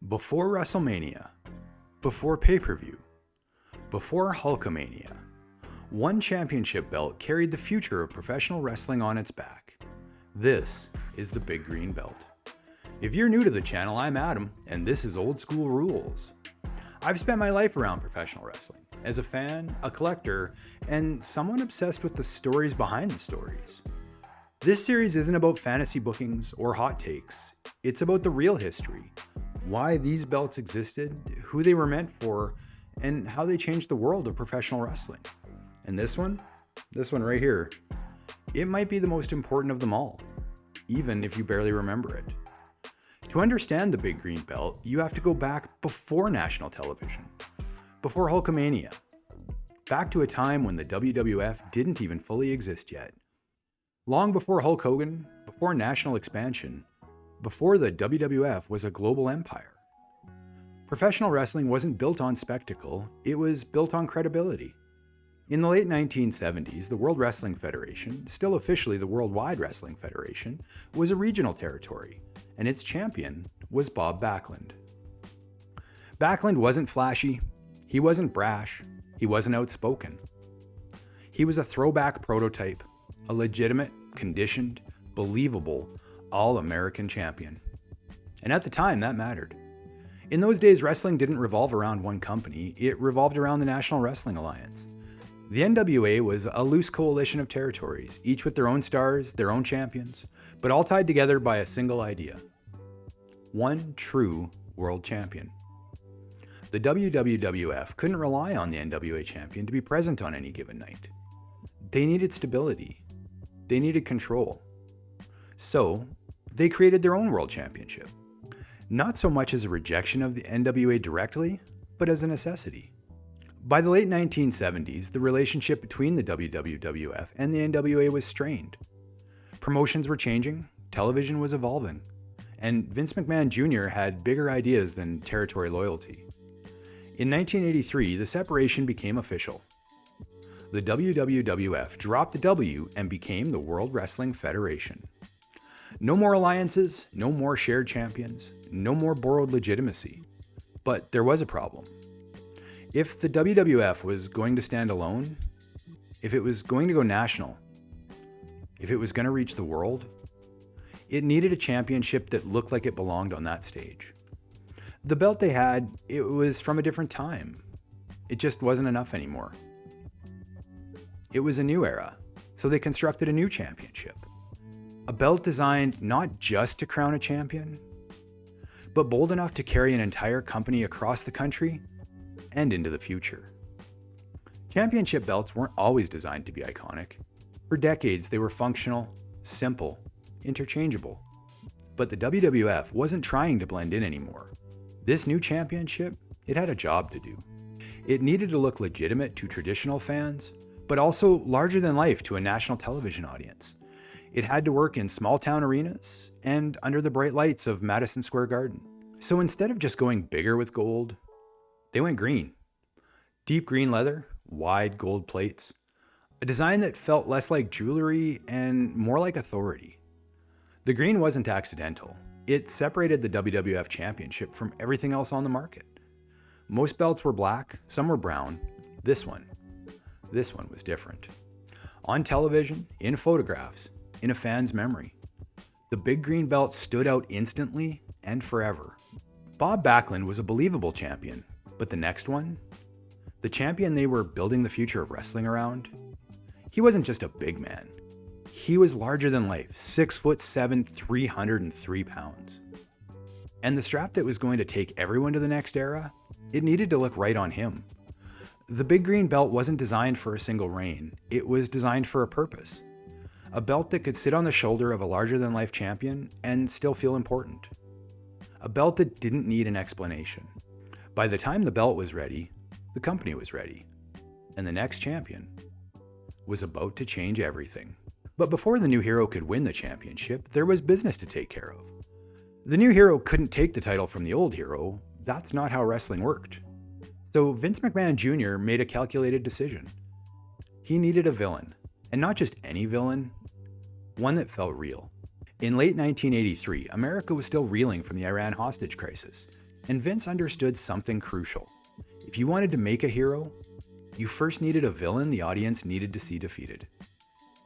Before WrestleMania, before pay-per-view, before Hulkamania, one championship belt carried the future of professional wrestling on its back. This is the Big Green Belt. If you're new to the channel, I'm Adam, and this is Old School Rules. I've spent my life around professional wrestling, as a fan, a collector, and someone obsessed with the stories behind the stories. This series isn't about fantasy bookings or hot takes, it's about the real history. Why these belts existed, who they were meant for, and how they changed the world of professional wrestling. And this one right here, it might be the most important of them all, even if you barely remember it. To understand the Big Green Belt, you have to go back before national television, before Hulkamania, back to a time when the WWF didn't even fully exist yet. Long before Hulk Hogan, before national expansion, before the WWF was a global empire. Professional wrestling wasn't built on spectacle, it was built on credibility. In the late 1970s, the World Wrestling Federation, still officially the Worldwide Wrestling Federation, was a regional territory, and its champion was Bob Backlund. Backlund wasn't flashy, he wasn't brash, he wasn't outspoken. He was a throwback prototype, a legitimate, conditioned, believable, all-American champion. And at the time, that mattered. In those days, wrestling didn't revolve around one company, it revolved around the National Wrestling Alliance. The NWA was a loose coalition of territories, each with their own stars, their own champions, but all tied together by a single idea. One true world champion. The WWF couldn't rely on the NWA champion to be present on any given night. They needed stability. They needed control. So, they created their own world championship. Not so much as a rejection of the NWA directly, but as a necessity. By the late 1970s, the relationship between the WWF and the NWA was strained. Promotions were changing, television was evolving, and Vince McMahon Jr. had bigger ideas than territory loyalty. In 1983, the separation became official. The WWF dropped the W and became the World Wrestling Federation. No more alliances, no more shared champions, no more borrowed legitimacy. But there was a problem. If the WWF was going to stand alone, if it was going to go national, if it was going to reach the world, it needed a championship that looked like it belonged on that stage. The belt they had, it was from a different time. It just wasn't enough anymore. It was a new era, so they constructed a new championship. A belt designed not just to crown a champion, but bold enough to carry an entire company across the country and into the future. Championship belts weren't always designed to be iconic. For decades, they were functional, simple, interchangeable. But the WWF wasn't trying to blend in anymore. This new championship, it had a job to do. It needed to look legitimate to traditional fans, but also larger than life to a national television audience. It had to work in small town arenas and under the bright lights of Madison Square Garden. So instead of just going bigger with gold, they went green. Deep green leather, wide gold plates, a design that felt less like jewelry and more like authority. The green wasn't accidental. It separated the WWF Championship from everything else on the market. Most belts were black, some were brown. This one was different. On television, in photographs, in a fan's memory, the Big Green Belt stood out instantly and forever. Bob Backlund was a believable champion, but the next one, the champion they were building the future of wrestling around, he wasn't just a big man. He was larger than life, 6'7", 303 pounds. And the strap that was going to take everyone to the next era, it needed to look right on him. The Big Green Belt wasn't designed for a single reign, it was designed for a purpose. A belt that could sit on the shoulder of a larger-than-life champion and still feel important. A belt that didn't need an explanation. By the time the belt was ready, the company was ready. And the next champion was about to change everything. But before the new hero could win the championship, there was business to take care of. The new hero couldn't take the title from the old hero. That's not how wrestling worked. So Vince McMahon Jr. made a calculated decision. He needed a villain, and not just any villain, one that felt real. In late 1983, America was still reeling from the Iran hostage crisis. And Vince understood something crucial. If you wanted to make a hero, you first needed a villain the audience needed to see defeated.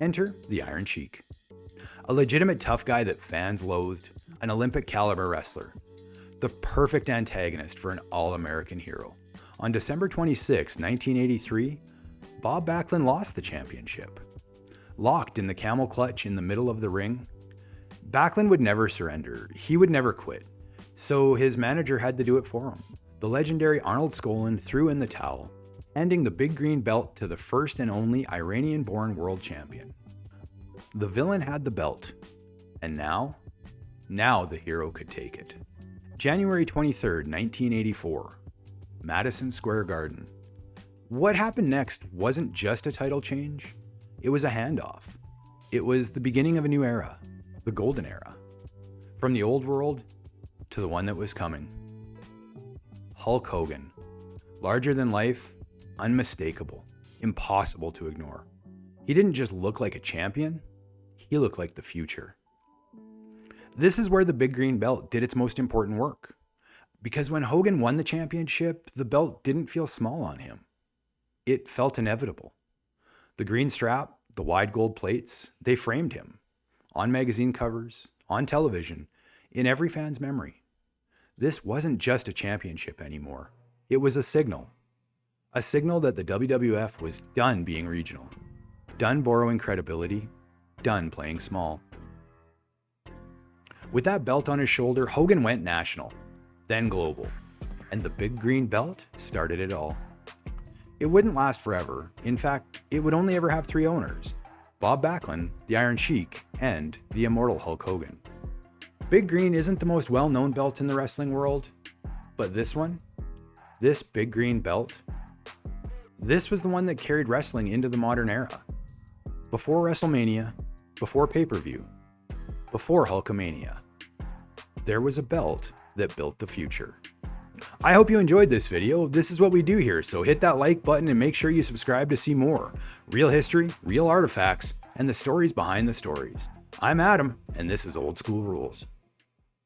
Enter the Iron Sheik. A legitimate tough guy that fans loathed, an Olympic caliber wrestler. The perfect antagonist for an all-American hero. On December 26, 1983, Bob Backlund lost the championship. Locked in the camel clutch in the middle of the ring, Backlund would never surrender. He would never quit. So his manager had to do it for him. The legendary Arnold Skaaland threw in the towel, handing the big green belt to the first and only Iranian-born world champion. The villain had the belt, and now the hero could take it. January 23rd, 1984, Madison Square Garden. What happened next wasn't just a title change, it was a handoff. It was the beginning of a new era, the golden era. From the old world to the one that was coming. Hulk Hogan. Larger than life, unmistakable, impossible to ignore. He didn't just look like a champion, he looked like the future. This is where the big green belt did its most important work. Because when Hogan won the championship, the belt didn't feel small on him. It felt inevitable. The green strap, the wide gold plates, they framed him. On magazine covers, on television, in every fan's memory. This wasn't just a championship anymore. It was a signal. A signal that the WWF was done being regional. Done borrowing credibility. Done playing small. With that belt on his shoulder, Hogan went national, then global, and the big green belt started it all. It wouldn't last forever. In fact, it would only ever have 3 owners: Bob Backlund, the Iron Sheik, and the immortal Hulk Hogan. Big green isn't the most well-known belt in the wrestling world, but this one, this big green belt, this was the one that carried wrestling into the modern era. Before WrestleMania, before pay-per-view, before Hulkamania, there was a belt that built the future. I hope you enjoyed this video. This is what we do here, so hit that like button and make sure you subscribe to see more real history, real artifacts, and the stories behind the stories. I'm Adam, and this is Old School Rules.